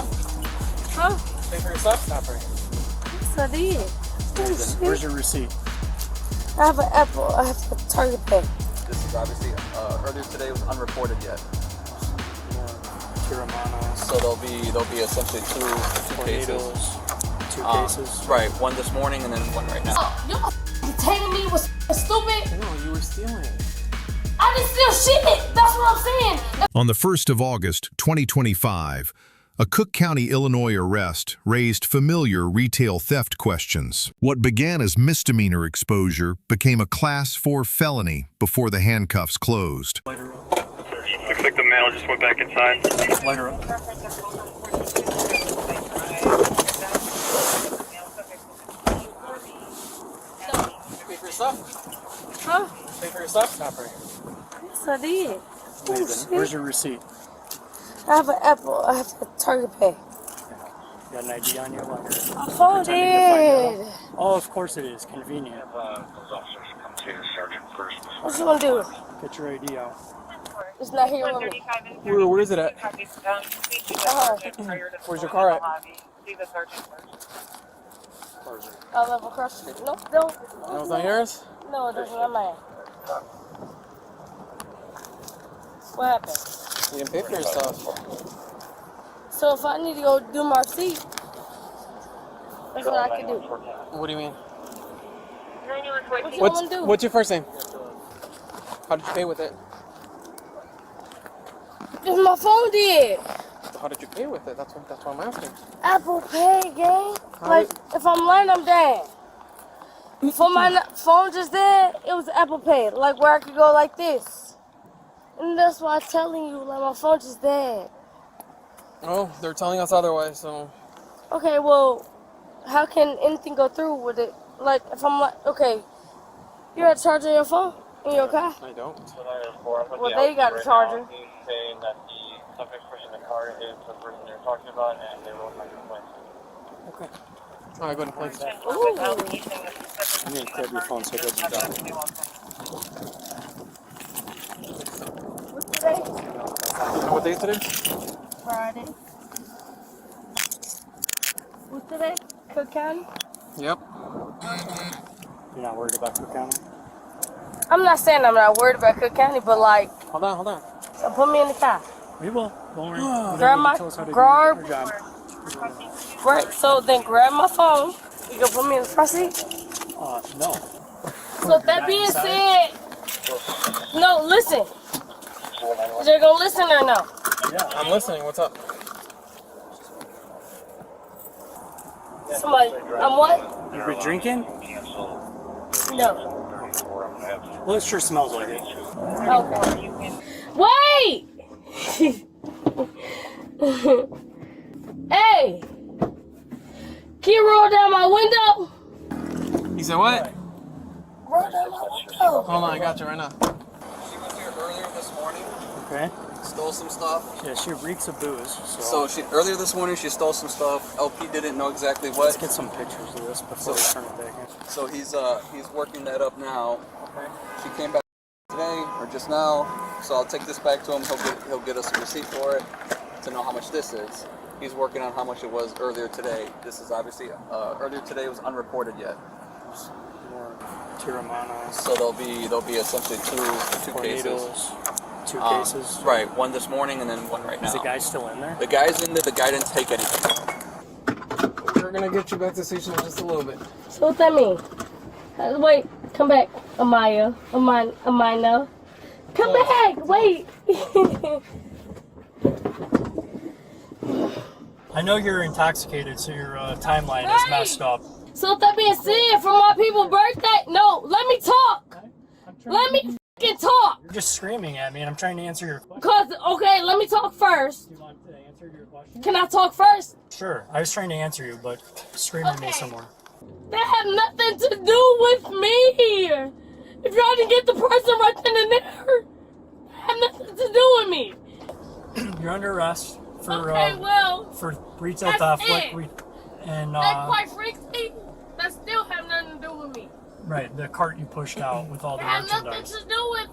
stuff? Huh? Pay for your stuff? Stop right. Yes, I did. Where's your receipt? I have an Apple. I have a Target Pay. This is obviously earlier today was unreported yet. Tirade. So there'll be essentially two cases. Two cases. Right, one this morning and then one right now. Oh, you detaining me was stupid. No, you were stealing. I didn't steal shit. That's what I'm saying. On the 1st of August, 2025, a Cook County, Illinois arrest raised familiar retail theft questions. What began as misdemeanor exposure became a Class 4 felony before the handcuffs closed. Looks like the mail just went back inside. Light her up. Pay for your stuff? Huh? Pay for your stuff? Stop right. Yes, I did. Where's your receipt? I have an Apple. I have a Target Pay. You got an ID on you? Like, I found it. oh, of course it is. Convenient. What you gonna do? Get your ID out. It's not here with me. Where is it at? Where's your car at? I live across the street. Nope, no. No, it's not yours? No, it doesn't. I'm mine. What happened? You didn't pay for your stuff. So if I need to go do my receipt, that's what I can do. What do you mean? What you want to do? What's your first name? How did you pay with it? If my phone did. How did you pay with it? That's what I'm asking. Apple Pay, gang. Like, if I'm lying, I'm dead. For my phone just dead, it was Apple Pay. Like, where I could go like this. And that's why I'm telling you, like, my phone just dead. Oh, they're telling us otherwise, so... Okay, well, how can anything go through with it? Like, if I'm like, okay, you got a charger in your phone? In your car? I don't. Well, they got a charger. He's saying that the subject person in the car is the person they're talking about, and they wrote my complaint. Okay. All right, go ahead and place that. Ooh. I'm going to grab your phone so it doesn't die. What's today? What day is today? Friday. What's today? Cook County? Yep. You're not worried about Cook County? I'm not saying I'm not worried about Cook County, but like, Hold on. so put me in the car. We will. Don't worry. You Grab don't need my to tell us how to do garb. your job. Right, so then grab my phone. You gonna put me in the front seat? No. So that being said, no, listen. Is you gonna listen or no? Yeah, I'm listening. What's up? Somebody, I'm what? You been drinking? No. Well, it sure smells like it. Okay. Wait! Hey! Can you roll down my window? You said what? Roll down my window. Hold on, I got you right now. She was here earlier this morning, Okay. stole some stuff. Yeah, she reeks of booze. So earlier this morning she stole some stuff. LP didn't know exactly Let's what. get some pictures of this before we turn it back in. So he's working that up now. Okay. She came back today or just now. So I'll take this back to him. He'll get us a receipt for it to know how much this is. He's working on how much it was earlier today. This is obviously earlier today was unreported yet. More Tirade. So there'll be essentially two cases. Two cases. Right, one this morning and then one right now. Is the guy still in there? The guy's in there. The guy didn't take anything. We're gonna get you back to the station in just a little bit. So what that mean? Wait, come back, Amaya. Amina. Come back, wait. I know you're intoxicated, so your timeline is messed up. So with that being said, for my people's birthday, no, let me talk. Let me fucking talk. You're just screaming at me, and I'm trying to answer your question. Cause, okay, let me talk first. Do you want to answer your question? Can I talk first? Sure. I was trying to answer you, but scream at me somewhere. That had nothing to do with me. If y'all didn't get the person right then and there, it had nothing to do with me. You're under arrest for Okay, well, for retail that's theft. it. And that quite frankly, that still have nothing to do with me. right, the cart you pushed out with all It the had nothing merchandise. to do with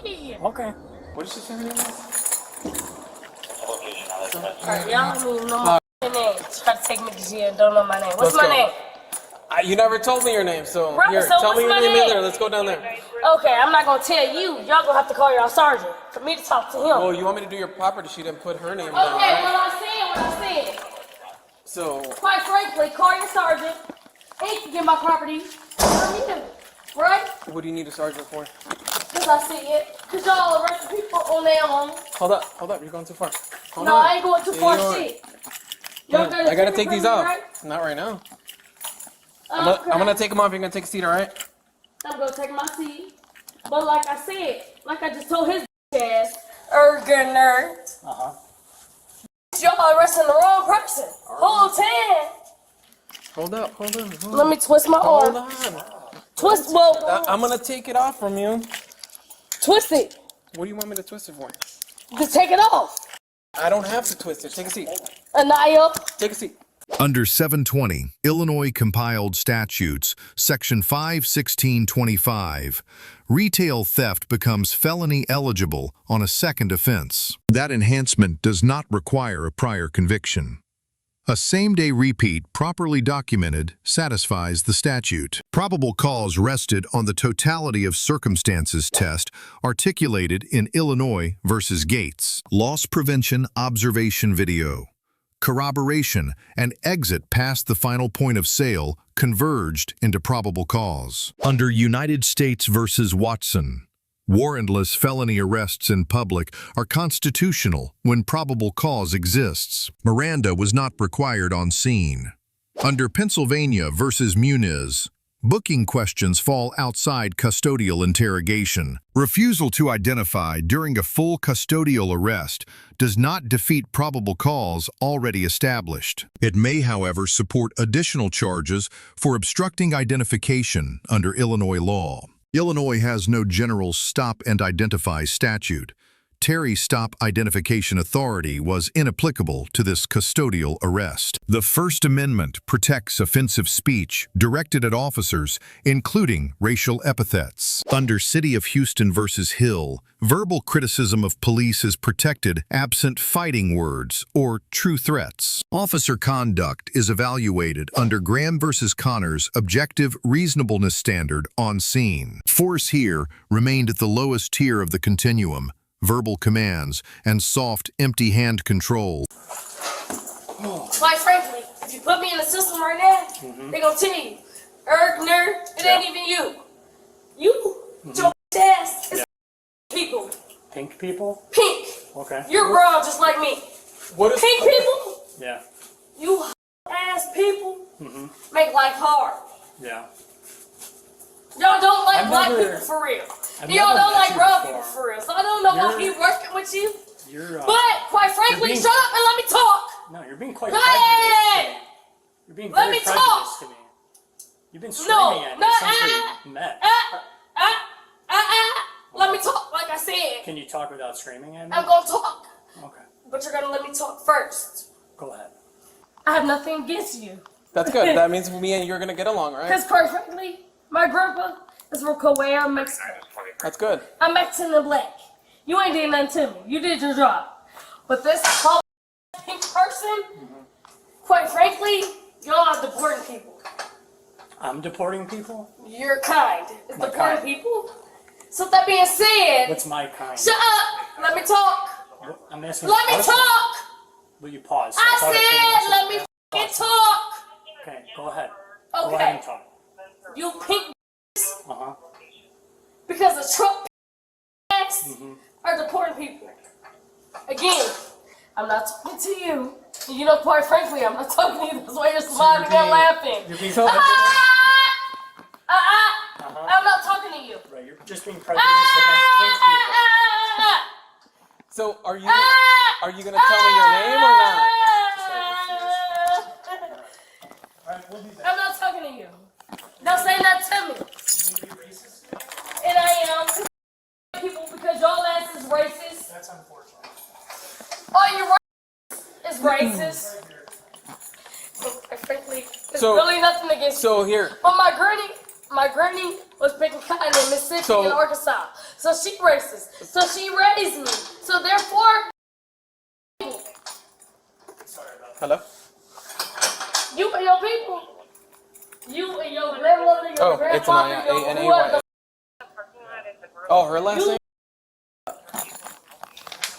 me. Okay. What did she say her name was? Officer. Alright, y'all don't even know my name. Try to take me to jail and don't know my name. What's my name? You never told me your name, so Right, here, so tell me what's your my name in name? there. Let's go down there. Okay, I'm not gonna tell you. Y'all gonna have to call y'all sergeant for me to talk to him. Oh, you want me to do your property sheet and put her name Okay, down, right? what I said. So, Quite frankly, call your sergeant. He can get my property from you. Right? what do you need a sergeant for? Because I see it. Because y'all arresting people on their own. Hold up, you're going too far. Hold No, on. I ain't going too Yeah, far you are. shit. Come on, I gotta take these off. Right? Not right now. Okay. I'm gonna take them off. You're gonna take a seat, all right? I'm gonna take my seat. But like I said, like I just told his ass, nerd. Y'all arresting the wrong person. Whole time. Hold up. Let me twist my Hold arm. on. Twist, well, I'm gonna take it off from you. twist it. What do you want me to twist it for? Just take it off. I don't have to twist it. Take a seat. Anaya. Take a seat. Under 720, Illinois Compiled Statutes, Section 51625, retail theft becomes felony eligible on a second offense. That enhancement does not require a prior conviction. A same-day repeat properly documented satisfies the statute. Probable cause rested on the totality of circumstances test articulated in Illinois versus Gates. Loss prevention observation video. Corroboration and exit past the final point of sale converged into probable cause. Under United States versus Watson, warrantless felony arrests in public are constitutional when probable cause exists. Miranda was not required on scene. Under Pennsylvania versus Muniz, booking questions fall outside custodial interrogation. Refusal to identify during a full custodial arrest does not defeat probable cause already established. It may, however, support additional charges for obstructing identification under Illinois law. Illinois has no general stop and identify statute. Terry's Stop Identification Authority was inapplicable to this custodial arrest. The First Amendment protects offensive speech directed at officers, including racial epithets. Under City of Houston versus Hill, verbal criticism of police is protected absent fighting words or true threats. Officer conduct is evaluated under Graham versus Connor's objective reasonableness standard on scene. Force here remained at the lowest tier of the continuum. Verbal commands, and soft, empty hand control. Quite frankly, if you put me in the system right now, they gonna tell you, nerd, it ain't even you. You, your ass is people. Pink people? Pink. Okay. You're brown just like me. What is Pink people, Yeah. you ass people, make life hard. Yeah. Y'all don't like I've black never- people for real. I've Y'all never don't met like you brown before. people for real. So I don't know why You're- he working with you. You're, But quite frankly, being- shut up and let me talk. no, you're being quite Go prejudiced to ahead. me. You're being Let very me prejudiced talk. to me. You've been screaming No, at me no, since we met. Let me talk like I said. Can you talk without screaming at me? I'm gonna talk, Okay. but you're gonna let me talk first. Go ahead. I have nothing against you. That's good. That means me and you're gonna get along, right? Because quite frankly, my grandpa is from Kuwait, Mexico. That's good. I'm Mexican and black. You ain't did nothing to me. You did your job. But this whole pink person, quite frankly, y'all are deporting people. I'm deporting people? Your kind is My deporting kind. people. So that being said, What's my kind? shut up. Let me talk. I'm asking Let me a question. talk. Will you pause? I thought said, finished. let me fucking talk. Okay, go ahead. Go ahead Okay. and talk. You pink Uh-huh. because the Trump ass are deporting people. Again, I'm not talking to you. You know, quite frankly, I'm not talking to you. That's why you're smiling and laughing. You're being I'm not talking to you. Right, you're just being prejudiced against pink people. So are you gonna tell me your name or not? Alright, we'll be back. I'm not talking to you. Don't say that to me. And I am people because y'all ass is racist. That's unfortunate. All you racist is racist. Frankly, there's So- really nothing against you. So here, But my granny was picking cotton in Mississippi So- and Arkansas. So she racist. So she raised me. So therefore, Hello? You and your people. You and your grandmother, your Oh, it's an grandfather, your whoever. Oh, her last name?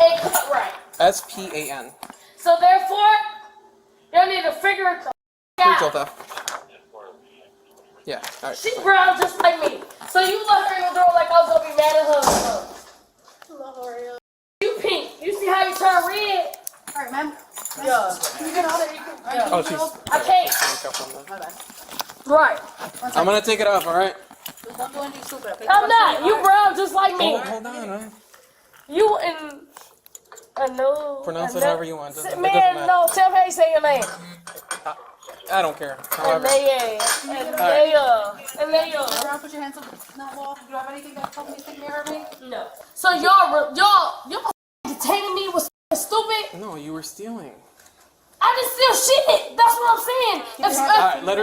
Ain't cut right. S-P-A-N. So therefore, y'all need to figure it Retail out. theft. Yeah, alright. She brown just like me. So you let her in the door like I was gonna be mad at her. You pink. You see how you turn red? Alright, ma'am. Yeah. You get out of here. Oh, she's... I can't. My bad. Right. I'm gonna take it off, alright? Don't do anything stupid, okay? I'm not. You brown just like me. Hold on, man. You and I know. Pronounce it however you want. It doesn't Man, matter. no. Tell me how you say your name. I don't care. And However. they, and they, Around, put your hands up. Not wall. Do you have anything that helps me think me hurt me? No. So y'all detaining me was stupid. No, you were stealing. I didn't steal shit. That's what I'm saying. Alright, let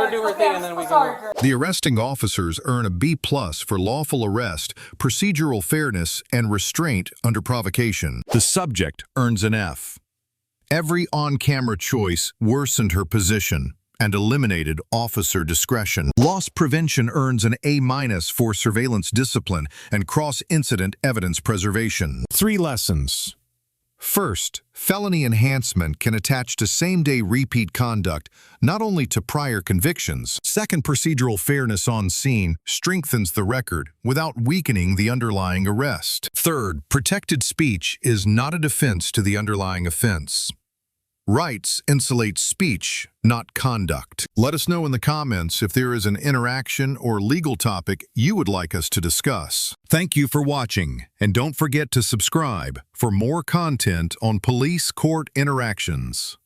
her do her thing and then we can... The arresting officers earn a B+ for lawful arrest, procedural fairness, and restraint under provocation. The subject earns an F. Every on-camera choice worsened her position and eliminated officer discretion. Loss prevention earns an A- for surveillance discipline and cross-incident evidence preservation. 3 lessons. First, felony enhancement can attach to same-day repeat conduct, not only to prior convictions. Second, procedural fairness on scene strengthens the record without weakening the underlying arrest. Third, protected speech is not a defense to the underlying offense. Rights insulate speech, not conduct. Let us know in the comments if there is an interaction or legal topic you would like us to discuss. Thank you for watching, and don't forget to subscribe for more content on police court interactions.